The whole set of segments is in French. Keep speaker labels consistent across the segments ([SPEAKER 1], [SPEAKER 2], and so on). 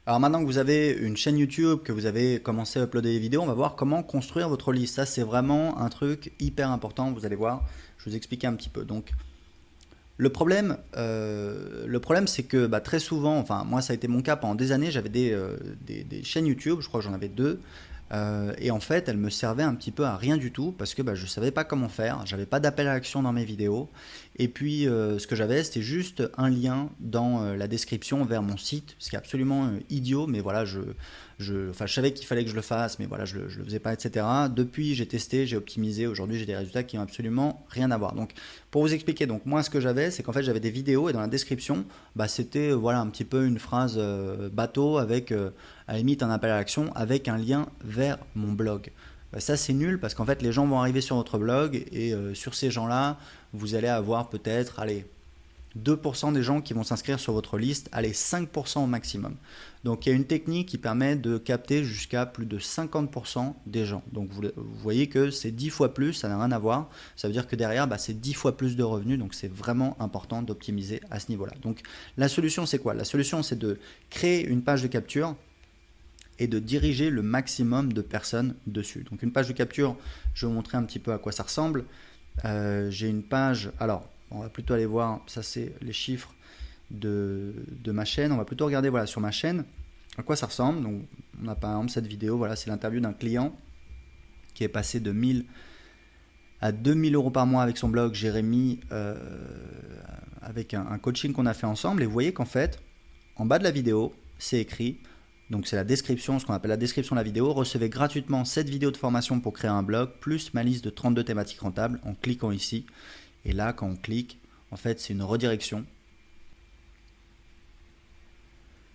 [SPEAKER 1] Alors maintenant que vous avez une chaîne YouTube, que vous avez commencé à uploader des vidéos, on va voir comment construire votre liste. Ça, c'est vraiment un truc hyper important, vous allez voir. Je vais vous expliquer un petit peu. Donc, le problème c'est que très souvent, enfin moi ça a été mon cas pendant des années, j'avais des chaînes YouTube, je crois que j'en avais deux, et en fait elles me servaient un petit peu à rien du tout parce que je ne savais pas comment faire, j'avais pas d'appel à l'action dans mes vidéos, et puis ce que j'avais c'était juste un lien dans la description vers mon site, ce qui est absolument idiot, mais voilà, enfin, je savais qu'il fallait que je le fasse, mais voilà, je le faisais pas, etc. Depuis j'ai testé, j'ai optimisé, aujourd'hui j'ai des résultats qui n'ont absolument rien à voir. Donc pour vous expliquer, donc moi ce que j'avais, c'est qu'en fait j'avais des vidéos et dans la description, c'était voilà un petit peu une phrase bateau avec à la limite un appel à l'action avec un lien vers mon blog. Ça c'est nul parce qu'en fait les gens vont arriver sur votre blog et sur ces gens-là, vous allez avoir peut-être, allez, 2% des gens qui vont s'inscrire sur votre liste, allez 5% au maximum. Donc il y a une technique qui permet de capter jusqu'à plus de 50% des gens. Donc vous voyez que c'est 10 fois plus, ça n'a rien à voir. Ça veut dire que derrière, c'est 10 fois plus de revenus, donc c'est vraiment important d'optimiser à ce niveau-là. Donc la solution c'est quoi? La solution c'est de créer une page de capture et de diriger le maximum de personnes dessus. Donc une page de capture, je vais vous montrer un petit peu à quoi ça ressemble. J'ai une page, alors on va plutôt aller voir, ça c'est les chiffres de ma chaîne, on va plutôt regarder voilà, sur ma chaîne à quoi ça ressemble. Donc on a par exemple cette vidéo, voilà, c'est l'interview d'un client qui est passé de 1000 à 2000 euros par mois avec son blog Jérémy, avec un coaching qu'on a fait ensemble, et vous voyez qu'en fait en bas de la vidéo c'est écrit, donc c'est la description, ce qu'on appelle la description de la vidéo: recevez gratuitement cette vidéo de formation pour créer un blog, plus ma liste de 32 thématiques rentables, en cliquant ici. Et là, quand on clique, en fait, c'est une redirection.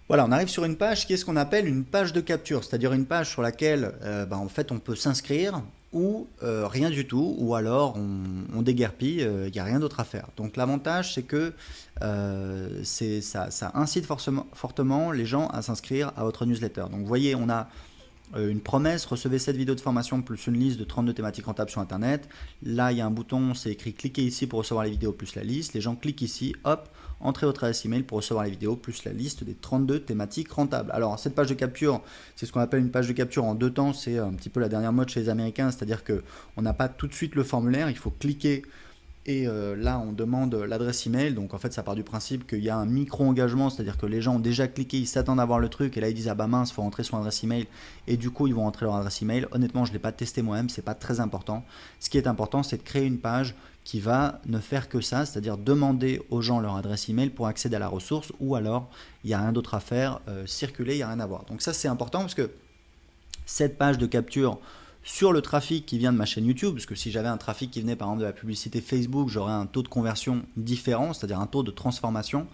[SPEAKER 1] Voilà, on arrive sur une page qui est ce qu'on appelle une page de capture, c'est-à-dire une page sur laquelle en fait, on peut s'inscrire ou rien du tout, ou alors on déguerpille, il n'y a rien d'autre à faire. Donc l'avantage, c'est que ça incite fortement les gens à s'inscrire à votre newsletter. Donc vous voyez, on a une promesse: recevez cette vidéo de formation plus une liste de 32 thématiques rentables sur internet. Là il y a un bouton, c'est écrit cliquez ici pour recevoir les vidéos plus la liste. Les gens cliquent ici, hop, entrez votre adresse email pour recevoir les vidéos plus la liste des 32 thématiques rentables. Alors cette page de capture, c'est ce qu'on appelle une page de capture en deux temps, c'est un petit peu la dernière mode chez les Américains, c'est-à-dire qu'on n'a pas tout de suite le formulaire, il faut cliquer. Et là, on demande l'adresse email. Donc en fait, ça part du principe qu'il y a un micro-engagement, c'est-à-dire que les gens ont déjà cliqué, ils s'attendent à voir le truc, et là ils disent ah bah mince, faut entrer son adresse email, et du coup ils vont entrer leur adresse email. Honnêtement, je ne l'ai pas testé moi-même, c'est pas très important. Ce qui est important, c'est de créer une page qui va ne faire que ça, c'est-à-dire demander aux gens leur adresse email pour accéder à la ressource, ou alors il n'y a rien d'autre à faire, circuler, il n'y a rien à voir. Donc ça c'est important parce que cette page de capture sur le trafic qui vient de ma chaîne YouTube, parce que si j'avais un trafic qui venait par exemple de la publicité Facebook, j'aurais un taux de conversion différent, c'est-à-dire un taux de transformation.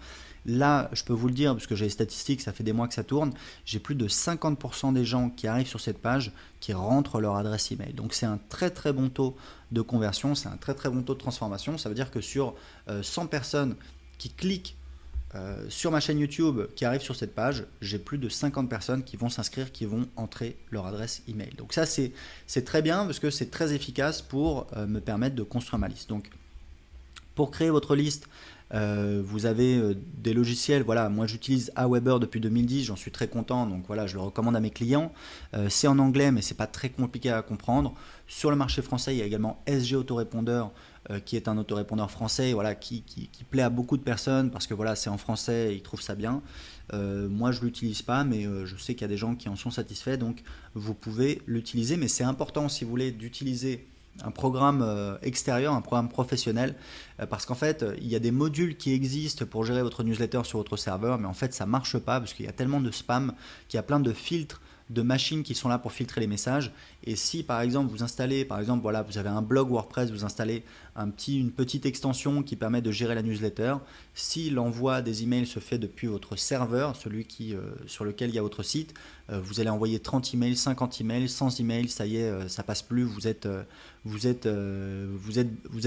[SPEAKER 1] Là, je peux vous le dire, parce que j'ai les statistiques, ça fait des mois que ça tourne, j'ai plus de 50% des gens qui arrivent sur cette page qui rentrent leur adresse email. Donc c'est un très très bon taux de conversion, c'est un très très bon taux de transformation. Ça veut dire que sur 100 personnes qui cliquent sur ma chaîne YouTube qui arrive sur cette page, j'ai plus de 50 personnes qui vont s'inscrire, qui vont entrer leur adresse email. Donc ça c'est très bien parce que c'est très efficace pour me permettre de construire ma liste. Donc pour créer votre liste, vous avez des logiciels. Voilà, moi j'utilise Aweber depuis 2010, j'en suis très content, donc voilà, je le recommande à mes clients. C'est en anglais, mais c'est pas très compliqué à comprendre. Sur le marché français, il y a également SG Autorépondeur, qui est un autorépondeur français, voilà, qui plaît à beaucoup de personnes parce que voilà, c'est en français et ils trouvent ça bien. Moi je l'utilise pas, mais je sais qu'il y a des gens qui en sont satisfaits, donc vous pouvez l'utiliser. Mais c'est important, si vous voulez, d'utiliser un programme extérieur, un programme professionnel, parce qu'en fait il y a des modules qui existent pour gérer votre newsletter sur votre serveur, mais en fait ça marche pas parce qu'il y a tellement de spam, qu'il y a plein de filtres de machines qui sont là pour filtrer les messages. Et si par exemple vous installez, par exemple voilà, vous avez un blog WordPress, vous installez une petite extension qui permet de gérer la newsletter, si l'envoi des emails se fait depuis votre serveur, celui sur lequel il y a votre site, vous allez envoyer 30 emails, 50 emails, 100 emails, ça y est, ça passe plus, vous êtes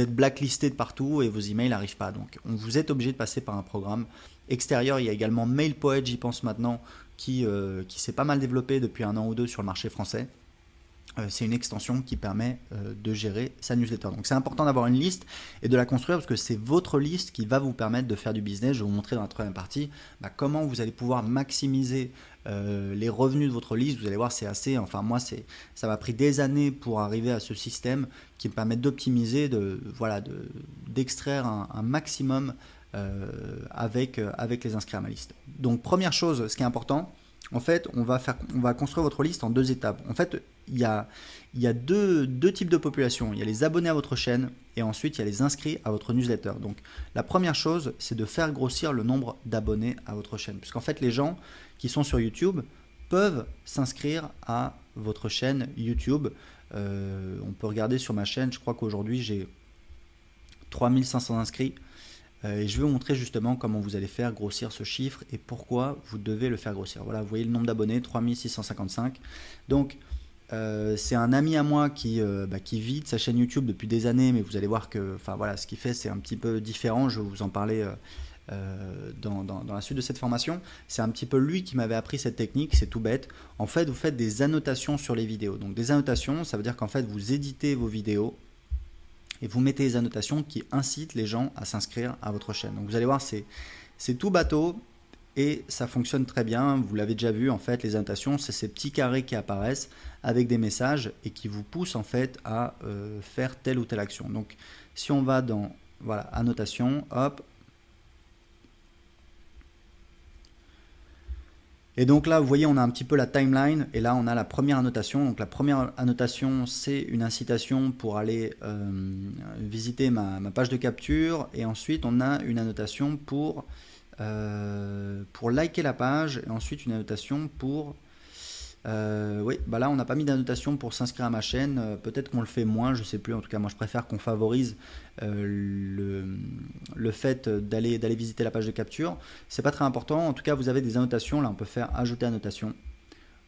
[SPEAKER 1] blacklisté de partout et vos emails n'arrivent pas. Donc vous êtes obligé de passer par un programme extérieur. Il y a également MailPoet, j'y pense maintenant, qui s'est pas mal développé depuis un an ou deux sur le marché français. c'est une extension qui permet de gérer sa newsletter. Donc c'est important d'avoir une liste et de la construire parce que c'est votre liste qui va vous permettre de faire du business. Je vais vous montrer dans la troisième partie comment vous allez pouvoir maximiser les revenus de votre liste. Vous allez voir, c'est assez, enfin moi ça m'a pris des années pour arriver à ce système qui me permet d'optimiser, d'extraire un maximum avec les inscrits à ma liste. Donc première chose, ce qui est important, en fait, on va construire votre liste en 2 étapes. En fait, il y a deux types de population. Il y a les abonnés à votre chaîne et ensuite il y a les inscrits à votre newsletter. Donc la première chose, c'est de faire grossir le nombre d'abonnés à votre chaîne. Puisqu'en fait, les gens qui sont sur YouTube peuvent s'inscrire à votre chaîne YouTube. On peut regarder sur ma chaîne, je crois qu'aujourd'hui j'ai 3500 inscrits. Et je vais vous montrer justement comment vous allez faire grossir ce chiffre et pourquoi vous devez le faire grossir. Voilà, vous voyez le nombre d'abonnés, 3655. Donc, c'est un ami à moi qui vit de sa chaîne YouTube depuis des années, mais vous allez voir que ce qu'il fait, c'est un petit peu différent. Je vais vous en parler dans la suite de cette formation. C'est un petit peu lui qui m'avait appris cette technique, c'est tout bête. En fait, vous faites des annotations sur les vidéos. Donc, des annotations, ça veut dire qu'en fait, vous éditez vos vidéos et vous mettez les annotations qui incitent les gens à s'inscrire à votre chaîne. Donc vous allez voir, c'est tout bateau et ça fonctionne très bien. Vous l'avez déjà vu, en fait, les annotations, c'est ces petits carrés qui apparaissent avec des messages et qui vous poussent en fait à faire telle ou telle action. Donc si on va dans annotation, hop. Et donc là, vous voyez, on a un petit peu la timeline et là, on a la première annotation. Donc la première annotation, c'est une incitation pour aller visiter ma page de capture. Et ensuite, on a une annotation pour liker la page. Et ensuite, une annotation pour... là, on n'a pas mis d'annotation pour s'inscrire à ma chaîne. Peut-être qu'on le fait moins, je sais plus. En tout cas, moi, je préfère qu'on favorise le fait d'aller visiter la page de capture. C'est pas très important. En tout cas, vous avez des annotations. Là, on peut faire ajouter annotation.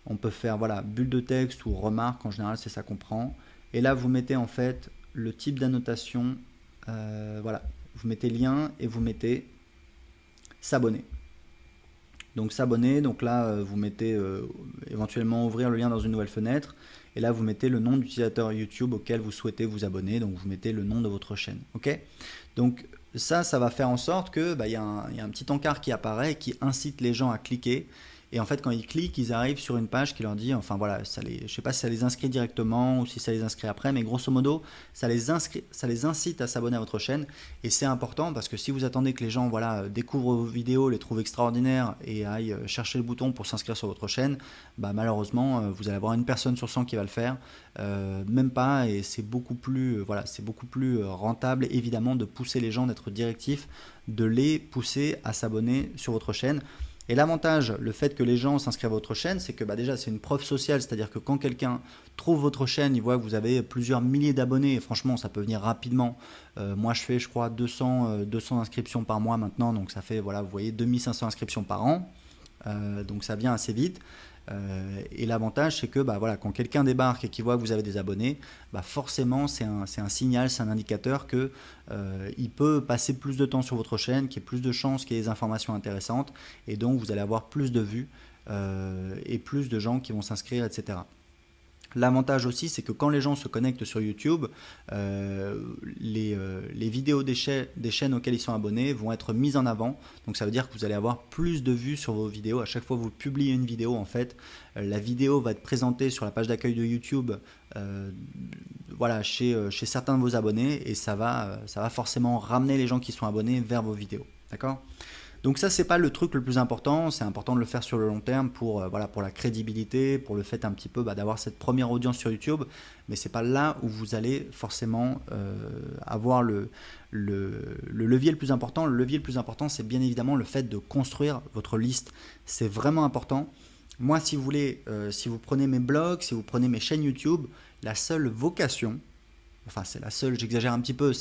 [SPEAKER 1] On peut faire bulle de texte ou remarque. En général, c'est ça qu'on prend. Et là, vous mettez en fait le type d'annotation. Vous mettez lien et vous mettez s'abonner. Donc s'abonner, donc là vous mettez éventuellement ouvrir le lien dans une nouvelle fenêtre et là vous mettez le nom d'utilisateur YouTube auquel vous souhaitez vous abonner, donc vous mettez le nom de votre chaîne. Ok, donc ça va faire en sorte que y a un petit encart qui apparaît qui incite les gens à cliquer. Et en fait, quand ils cliquent, ils arrivent sur une page qui leur dit, je ne sais pas si ça les inscrit directement ou si ça les inscrit après, mais grosso modo, ça les incite à s'abonner à votre chaîne. Et c'est important parce que si vous attendez que les gens découvrent vos vidéos, les trouvent extraordinaires et aillent chercher le bouton pour s'inscrire sur votre chaîne, malheureusement, vous allez avoir une personne sur 100 qui va le faire, même pas, et c'est beaucoup plus, rentable, évidemment, de pousser les gens, d'être directif, de les pousser à s'abonner sur votre chaîne. Et l'avantage, le fait que les gens s'inscrivent à votre chaîne, c'est que déjà c'est une preuve sociale, c'est-à-dire que quand quelqu'un trouve votre chaîne, il voit que vous avez plusieurs milliers d'abonnés, et franchement ça peut venir rapidement. Moi je fais je crois 200 inscriptions par mois maintenant, donc ça fait, vous voyez, 2500 inscriptions par an, donc ça vient assez vite. Et l'avantage c'est que quand quelqu'un débarque et qu'il voit que vous avez des abonnés, forcément c'est un signal, c'est un indicateur que il peut passer plus de temps sur votre chaîne, qu'il y ait plus de chances qu'il y ait des informations intéressantes et donc vous allez avoir plus de vues et plus de gens qui vont s'inscrire, etc. L'avantage aussi, c'est que quand les gens se connectent sur YouTube, les vidéos des chaînes auxquelles ils sont abonnés vont être mises en avant. Donc ça veut dire que vous allez avoir plus de vues sur vos vidéos. À chaque fois que vous publiez une vidéo, en fait, la vidéo va être présentée sur la page d'accueil de YouTube chez certains de vos abonnés et ça va forcément ramener les gens qui sont abonnés vers vos vidéos. D'accord ? Donc ça, c'est pas le truc le plus important, c'est important de le faire sur le long terme pour la crédibilité, pour le fait un petit peu d'avoir cette première audience sur YouTube, mais c'est pas là où vous allez forcément avoir le levier le plus important. Le levier le plus important, c'est bien évidemment le fait de construire votre liste. C'est vraiment important. Moi, si vous voulez, si vous prenez mes blogs, si vous prenez mes chaînes YouTube, la seule vocation, enfin c'est la seule, j'exagère un petit peu,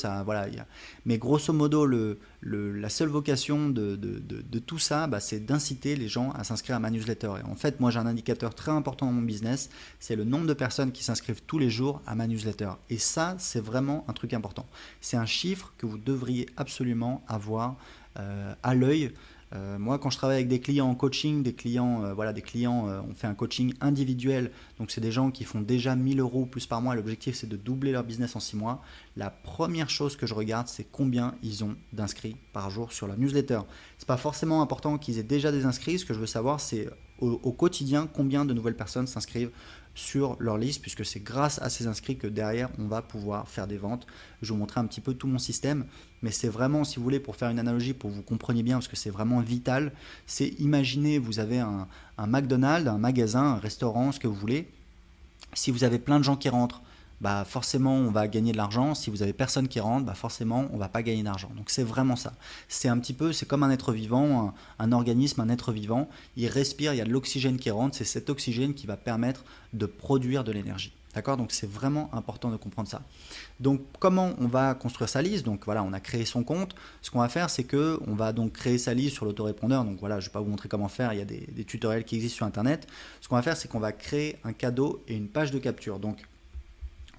[SPEAKER 1] mais grosso modo la seule vocation de tout ça, c'est d'inciter les gens à s'inscrire à ma newsletter. Et en fait, moi j'ai un indicateur très important dans mon business, c'est le nombre de personnes qui s'inscrivent tous les jours à ma newsletter. Et ça, c'est vraiment un truc important. C'est un chiffre que vous devriez absolument avoir à l'œil Moi, quand je travaille avec des clients en coaching, on fait un coaching individuel. Donc, c'est des gens qui font déjà 1000 euros plus par mois. L'objectif, c'est de doubler leur business en 6 mois. La première chose que je regarde, c'est combien ils ont d'inscrits par jour sur la newsletter. C'est pas forcément important qu'ils aient déjà des inscrits. Ce que je veux savoir, c'est au quotidien combien de nouvelles personnes s'inscrivent sur leur liste, puisque c'est grâce à ces inscrits que derrière on va pouvoir faire des ventes. Je vais vous montrer un petit peu tout mon système, mais c'est vraiment, si vous voulez, pour faire une analogie, pour que vous compreniez bien, parce que c'est vraiment vital, c'est imaginez, vous avez un McDonald's, un magasin, un restaurant, ce que vous voulez. Si vous avez plein de gens qui rentrent, bah forcément on va gagner de l'argent. Si vous avez personne qui rentre, bah forcément on va pas gagner d'argent. Donc c'est vraiment ça. C'est un petit peu, c'est comme un être vivant, un organisme, un être vivant. Il respire, il y a de l'oxygène qui rentre. C'est cet oxygène qui va permettre de produire de l'énergie. D'accord? Donc c'est vraiment important de comprendre ça. Donc comment on va construire sa liste? Donc voilà, on a créé son compte. Ce qu'on va faire, c'est que on va donc créer sa liste sur l'autorépondeur. Donc voilà, je ne vais pas vous montrer comment faire, il y a des tutoriels qui existent sur internet. Ce qu'on va faire, c'est qu'on va créer un cadeau et une page de capture. Donc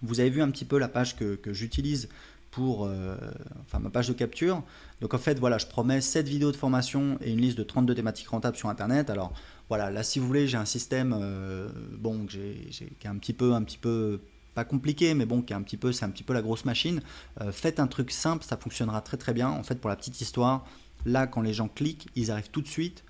[SPEAKER 1] vous avez vu un petit peu la page que j'utilise pour ma page de capture. Donc en fait, voilà, je promets 7 vidéos de formation et une liste de 32 thématiques rentables sur internet. Alors voilà, là si vous voulez, j'ai un système qui est un petit peu pas compliqué, mais bon, c'est un petit peu la grosse machine. Faites un truc simple, ça fonctionnera très très bien. En fait, pour la petite histoire, là quand les gens cliquent, ils arrivent tout de suite.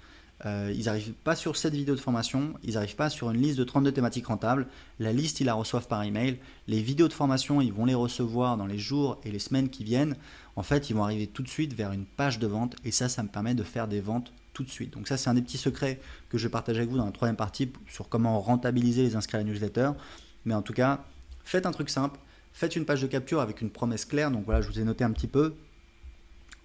[SPEAKER 1] Ils n'arrivent pas sur cette vidéo de formation, ils n'arrivent pas sur une liste de 32 thématiques rentables. La liste, ils la reçoivent par email. Les vidéos de formation, ils vont les recevoir dans les jours et les semaines qui viennent. En fait, ils vont arriver tout de suite vers une page de vente et ça me permet de faire des ventes tout de suite. Donc ça, c'est un des petits secrets que je vais partager avec vous dans la troisième partie sur comment rentabiliser les inscrits à la newsletter. Mais en tout cas, faites un truc simple, faites une page de capture avec une promesse claire. Donc voilà, je vous ai noté un petit peu.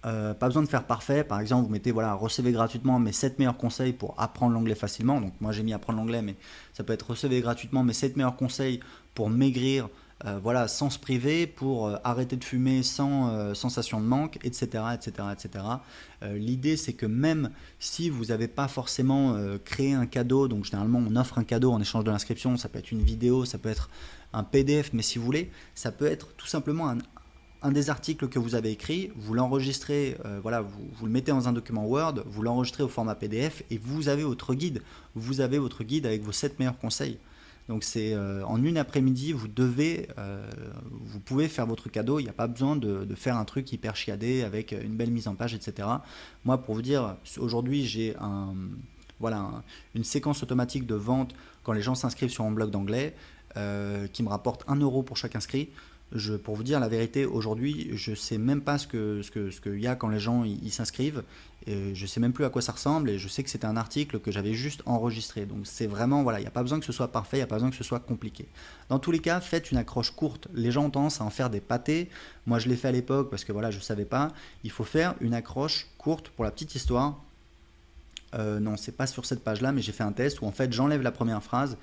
[SPEAKER 1] Pas besoin de faire parfait. Par exemple, vous mettez voilà, recevez gratuitement mes 7 meilleurs conseils pour apprendre l'anglais facilement. Donc moi j'ai mis apprendre l'anglais, mais ça peut être recevez gratuitement mes 7 meilleurs conseils pour maigrir, voilà, sans se priver, pour arrêter de fumer sans sensation de manque, etc. etc., etc. L'idée c'est que même si vous n'avez pas forcément créé un cadeau, donc généralement on offre un cadeau en échange de l'inscription, ça peut être une vidéo, ça peut être un PDF, mais si vous voulez, ça peut être tout simplement un des articles que vous avez écrit, vous l'enregistrez, vous le mettez dans un document Word, vous l'enregistrez au format PDF et vous avez votre guide. Vous avez votre guide avec vos 7 meilleurs conseils. Donc c'est en une après-midi, vous pouvez faire votre cadeau. Il n'y a pas besoin de faire un truc hyper chiadé avec une belle mise en page, etc. Moi, pour vous dire, aujourd'hui, j'ai une séquence automatique de vente quand les gens s'inscrivent sur mon blog d'anglais qui me rapporte 1 euro pour chaque inscrit. Pour vous dire la vérité, aujourd'hui, je ne sais même pas ce qu'il y a quand les gens ils s'inscrivent. Je ne sais même plus à quoi ça ressemble et je sais que c'était un article que j'avais juste enregistré. Donc c'est vraiment, voilà, il n'y a pas besoin que ce soit parfait, il n'y a pas besoin que ce soit compliqué. Dans tous les cas, faites une accroche courte. Les gens ont tendance à en faire des pâtés. Moi, je l'ai fait à l'époque parce que voilà, je ne savais pas. Il faut faire une accroche courte pour la petite histoire. Non, c'est pas sur cette page-là, mais j'ai fait un test où en fait j'enlève la première phrase.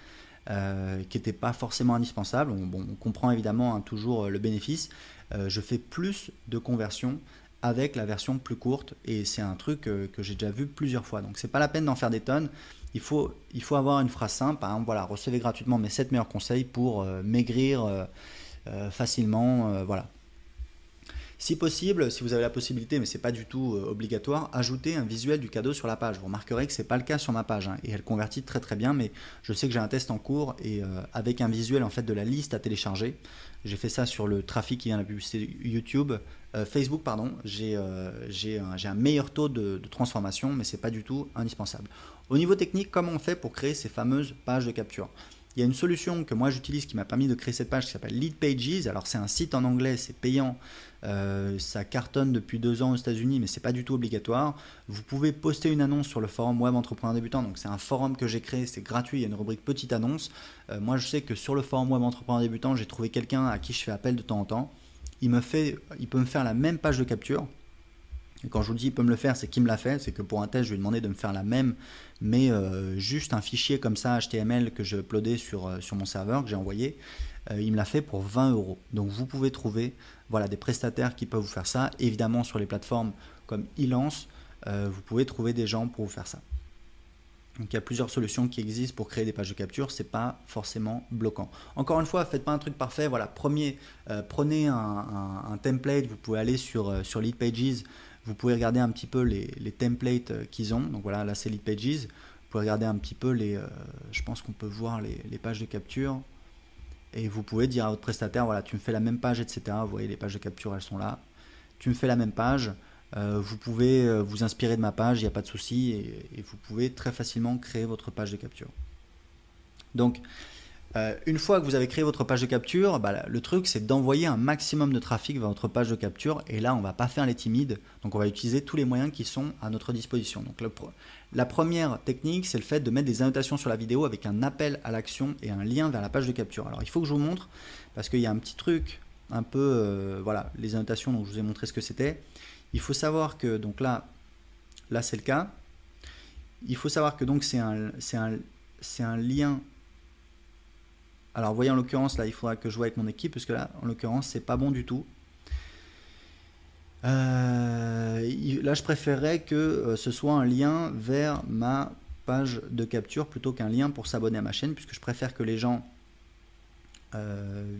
[SPEAKER 1] Qui n'était pas forcément indispensable. On comprend évidemment toujours le bénéfice. Je fais plus de conversions avec la version plus courte et c'est un truc que j'ai déjà vu plusieurs fois. Donc c'est pas la peine d'en faire des tonnes. Il faut avoir une phrase simple. Par exemple, voilà, recevez gratuitement mes 7 meilleurs conseils pour maigrir facilement. Voilà. Si possible, si vous avez la possibilité, mais ce n'est pas du tout obligatoire, ajoutez un visuel du cadeau sur la page. Vous remarquerez que ce n'est pas le cas sur ma page et elle convertit très très bien, mais je sais que j'ai un test en cours et avec un visuel en fait de la liste à télécharger. J'ai fait ça sur le trafic qui vient de la publicité YouTube, Facebook, pardon. J'ai un meilleur taux de transformation, mais ce n'est pas du tout indispensable. Au niveau technique, comment on fait pour créer ces fameuses pages de capture? Il y a une solution que moi j'utilise qui m'a permis de créer cette page qui s'appelle Lead Pages. Alors c'est un site en anglais, c'est payant, ça cartonne depuis 2 ans aux États-Unis, mais c'est pas du tout obligatoire. Vous pouvez poster une annonce sur le forum Web Entrepreneur Débutant, donc c'est un forum que j'ai créé, c'est gratuit, il y a une rubrique petite annonce. Moi je sais que sur le forum Web Entrepreneur Débutant, j'ai trouvé quelqu'un à qui je fais appel de temps en temps. Il peut me faire la même page de capture. Et quand je vous dis il peut me le faire, c'est qu'il me l'a fait. C'est que pour un test, je lui ai demandé de me faire la même, mais juste un fichier comme ça HTML que je uploadais sur mon serveur que j'ai envoyé. Il me l'a fait pour 20 euros. Donc vous pouvez trouver voilà, des prestataires qui peuvent vous faire ça. Évidemment, sur les plateformes comme Elance, vous pouvez trouver des gens pour vous faire ça. Donc il y a plusieurs solutions qui existent pour créer des pages de capture, c'est pas forcément bloquant. Encore une fois, faites pas un truc parfait. Voilà, prenez un template, vous pouvez aller sur Lead Pages, Vous pouvez regarder un petit peu les templates qu'ils ont. Donc voilà, là c'est Lead Pages. Vous pouvez regarder un petit peu je pense qu'on peut voir les pages de capture. Et vous pouvez dire à votre prestataire, voilà, tu me fais la même page, etc. Vous voyez, les pages de capture, elles sont là. Tu me fais la même page. Vous pouvez vous inspirer de ma page, il n'y a pas de souci. Et vous pouvez très facilement créer votre page de capture. Donc, une fois que vous avez créé votre page de capture, le truc c'est d'envoyer un maximum de trafic vers votre page de capture, et là on ne va pas faire les timides, donc on va utiliser tous les moyens qui sont à notre disposition. Donc la première technique, c'est le fait de mettre des annotations sur la vidéo avec un appel à l'action et un lien vers la page de capture. Alors il faut que je vous montre, parce qu'il y a un petit truc un peu, voilà, les annotations, donc je vous ai montré ce que c'était. Il faut savoir que, donc là c'est le cas, il faut savoir que donc c'est un lien. Alors, vous voyez, en l'occurrence, là, il faudra que je vois avec mon équipe, parce que là, en l'occurrence, c'est pas bon du tout. Là, je préférerais que ce soit un lien vers ma page de capture plutôt qu'un lien pour s'abonner à ma chaîne, puisque je préfère que les gens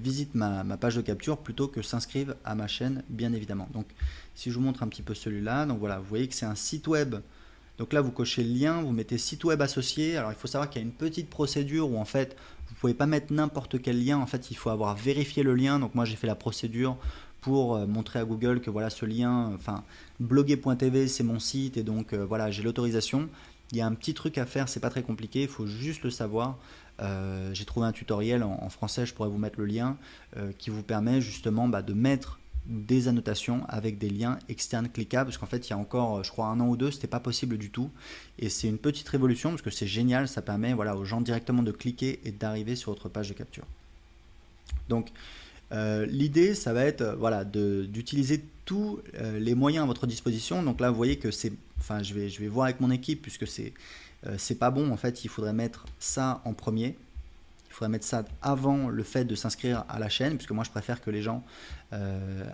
[SPEAKER 1] visitent ma page de capture plutôt que s'inscrivent à ma chaîne, bien évidemment. Donc, si je vous montre un petit peu celui-là, donc voilà, vous voyez que c'est un site web. Donc là, vous cochez le lien, vous mettez site web associé. Alors, il faut savoir qu'il y a une petite procédure où, en fait, vous ne pouvez pas mettre n'importe quel lien. En fait, il faut avoir vérifié le lien. Donc, moi, j'ai fait la procédure pour montrer à Google que voilà, ce lien, enfin, bloguer.tv, c'est mon site. Et donc, voilà, j'ai l'autorisation. Il y a un petit truc à faire, c'est pas très compliqué, il faut juste le savoir. J'ai trouvé un tutoriel en français, je pourrais vous mettre le lien, qui vous permet justement de mettre des annotations avec des liens externes cliquables, parce qu'en fait il y a encore je crois 1 an ou 2 c'était pas possible du tout, et c'est une petite révolution parce que c'est génial, ça permet voilà, aux gens directement de cliquer et d'arriver sur votre page de capture. Donc l'idée ça va être voilà, d'utiliser tous les moyens à votre disposition. Donc là vous voyez que c'est, enfin je vais voir avec mon équipe, puisque c'est pas bon en fait, il faudrait mettre ça en premier. Il faudrait mettre ça avant le fait de s'inscrire à la chaîne, puisque moi je préfère que les gens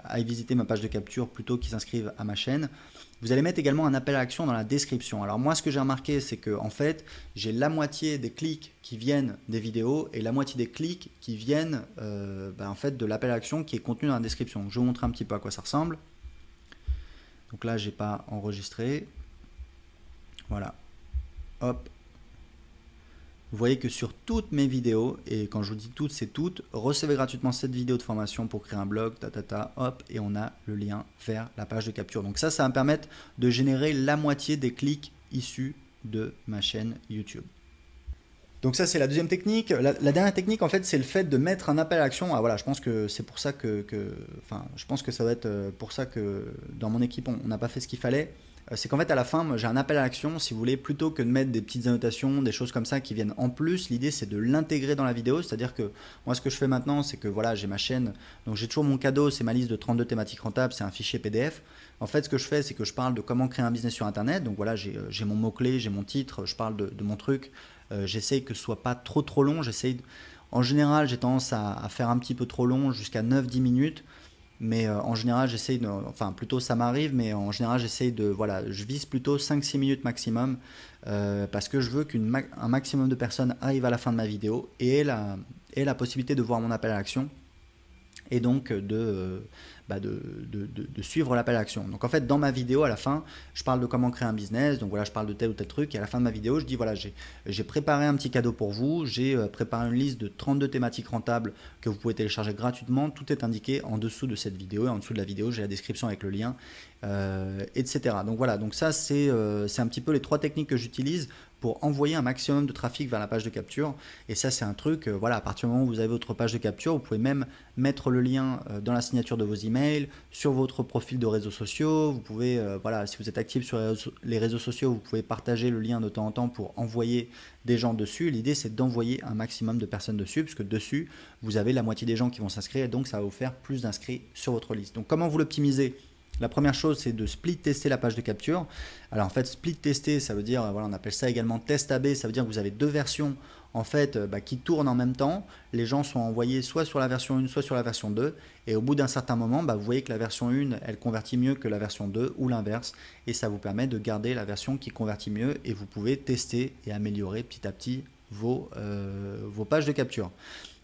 [SPEAKER 1] aillent visiter ma page de capture plutôt qu'ils s'inscrivent à ma chaîne. Vous allez mettre également un appel à l'action dans la description. Alors moi ce que j'ai remarqué, c'est que en fait j'ai la moitié des clics qui viennent des vidéos et la moitié des clics qui viennent en fait de l'appel à l'action qui est contenu dans la description. Je vais vous montrer un petit peu à quoi ça ressemble. Donc là j'ai pas enregistré. Voilà. Hop. Vous voyez que sur toutes mes vidéos, et quand je vous dis toutes, c'est toutes, recevez gratuitement cette vidéo de formation pour créer un blog, hop, et on a le lien vers la page de capture. Donc ça va me permettre de générer la moitié des clics issus de ma chaîne YouTube. Donc ça c'est la deuxième technique. La dernière technique en fait c'est le fait de mettre un appel à l'action. Ah, voilà, je pense que c'est pour ça je pense que ça va être pour ça que dans mon équipe on n'a pas fait ce qu'il fallait. C'est qu'en fait à la fin j'ai un appel à l'action, si vous voulez, plutôt que de mettre des petites annotations, des choses comme ça qui viennent en plus. L'idée c'est de l'intégrer dans la vidéo, c'est-à-dire que moi ce que je fais maintenant c'est que voilà, j'ai ma chaîne, donc j'ai toujours mon cadeau, c'est ma liste de 32 thématiques rentables, c'est un fichier PDF. En fait ce que je fais c'est que je parle de comment créer un business sur internet, donc voilà, j'ai mon mot-clé, j'ai mon titre, je parle de mon truc. J'essaye que ce soit pas trop long, en général j'ai tendance à faire un petit peu trop long, jusqu'à 9-10 minutes. Mais en général j'essaye enfin plutôt ça m'arrive, mais en général j'essaye de, voilà, je vise plutôt 5-6 minutes maximum, parce que je veux qu'un maximum de personnes arrivent à la fin de ma vidéo et aient la possibilité de voir mon appel à l'action, et donc de suivre l'appel à l'action. Donc en fait dans ma vidéo à la fin je parle de comment créer un business, donc voilà, je parle de tel ou tel truc, et à la fin de ma vidéo je dis voilà, j'ai préparé un petit cadeau pour vous, j'ai préparé une liste de 32 thématiques rentables que vous pouvez télécharger gratuitement. Tout est indiqué en dessous de cette vidéo, et en dessous de la vidéo j'ai la description avec le lien, etc. Donc voilà, donc ça c'est un petit peu les 3 techniques que j'utilise pour envoyer un maximum de trafic vers la page de capture. Et ça c'est un truc, voilà, à partir du moment où vous avez votre page de capture, vous pouvez même mettre le lien dans la signature de vos emails, sur votre profil de réseaux sociaux. Vous pouvez, voilà, si vous êtes actif sur les réseaux sociaux, vous pouvez partager le lien de temps en temps pour envoyer des gens dessus. L'idée c'est d'envoyer un maximum de personnes dessus, parce que dessus vous avez la moitié des gens qui vont s'inscrire, et donc ça va vous faire plus d'inscrits sur votre liste. Donc comment vous l'optimisez? La première chose, c'est de split tester la page de capture. Alors en fait, split tester, ça veut dire, voilà, on appelle ça également test AB, ça veut dire que vous avez 2 versions en fait qui tournent en même temps. Les gens sont envoyés soit sur la version 1, soit sur la version 2, et au bout d'un certain moment, vous voyez que la version 1, elle convertit mieux que la version 2, ou l'inverse, et ça vous permet de garder la version qui convertit mieux, et vous pouvez tester et améliorer petit à petit vos pages de capture.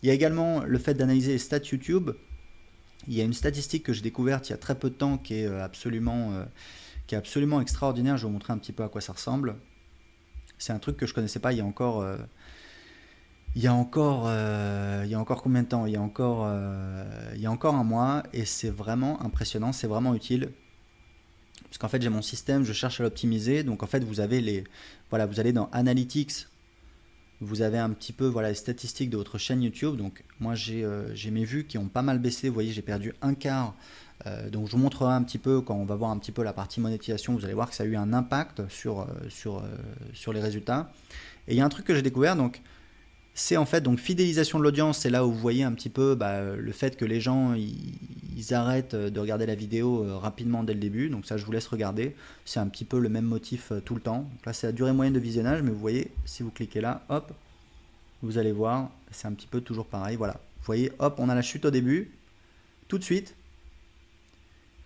[SPEAKER 1] Il y a également le fait d'analyser les stats YouTube. Il y a une statistique que j'ai découverte il y a très peu de temps qui est absolument qui est absolument extraordinaire. Je vais vous montrer un petit peu à quoi ça ressemble. C'est un truc que je connaissais pas il y a encore... il y a encore combien de temps? Il y a encore un mois, et c'est vraiment impressionnant, c'est vraiment utile. Parce qu'en fait, j'ai mon système, je cherche à l'optimiser. Donc en fait, vous avez voilà, vous allez dans Analytics, vous avez un petit peu, voilà, les statistiques de votre chaîne YouTube. Donc moi, j'ai mes vues qui ont pas mal baissé. Vous voyez, j'ai perdu un quart. Donc je vous montrerai un petit peu quand on va voir un petit peu la partie monétisation. Vous allez voir que ça a eu un impact sur les résultats. Et il y a un truc que j'ai découvert, donc c'est en fait donc fidélisation de l'audience. C'est là où vous voyez un petit peu le fait que les gens ils arrêtent de regarder la vidéo rapidement dès le début. Donc ça, je vous laisse regarder. C'est un petit peu le même motif tout le temps. Donc là, c'est la durée moyenne de visionnage, mais vous voyez, si vous cliquez là, hop, vous allez voir, c'est un petit peu toujours pareil. Voilà, vous voyez, hop, on a la chute au début, tout de suite.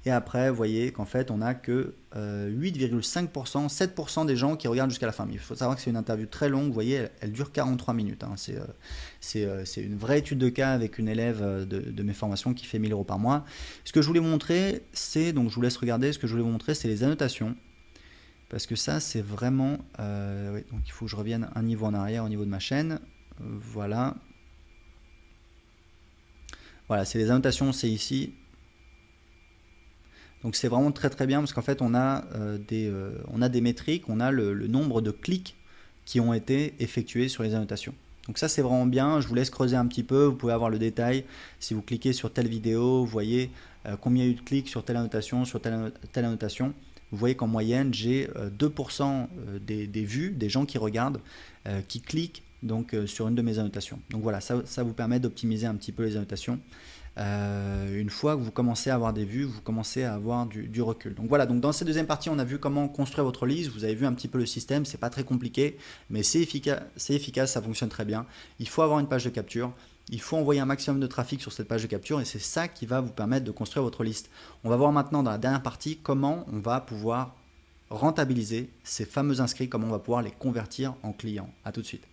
[SPEAKER 1] Et après, vous voyez qu'en fait, on n'a que 8,5%, 7% des gens qui regardent jusqu'à la fin. Mais il faut savoir que c'est une interview très longue. Vous voyez, elle dure 43 minutes. Hein. C'est une vraie étude de cas avec une élève de mes formations qui fait 1000 € par mois. Ce que je voulais vous montrer, c'est, donc je vous laisse regarder, ce que je voulais vous montrer, c'est les annotations. Parce que ça, c'est vraiment... oui, donc il faut que je revienne un niveau en arrière au niveau de ma chaîne. Voilà. Voilà, c'est les annotations, c'est ici. Donc c'est vraiment très très bien parce qu'en fait on a des métriques, on a le nombre de clics qui ont été effectués sur les annotations. Donc ça c'est vraiment bien, je vous laisse creuser un petit peu, vous pouvez avoir le détail. Si vous cliquez sur telle vidéo, vous voyez combien il y a eu de clics sur telle annotation, sur telle annotation. Vous voyez qu'en moyenne j'ai 2% des vues, des gens qui regardent, qui cliquent donc sur une de mes annotations. Donc voilà, ça vous permet d'optimiser un petit peu les annotations. Une fois que vous commencez à avoir des vues, vous commencez à avoir du recul. Donc voilà, donc dans cette deuxième partie, on a vu comment construire votre liste. Vous avez vu un petit peu le système, c'est pas très compliqué, mais c'est efficace, ça fonctionne très bien. Il faut avoir une page de capture, il faut envoyer un maximum de trafic sur cette page de capture, et c'est ça qui va vous permettre de construire votre liste. On va voir maintenant dans la dernière partie comment on va pouvoir rentabiliser ces fameux inscrits, comment on va pouvoir les convertir en clients. À tout de suite.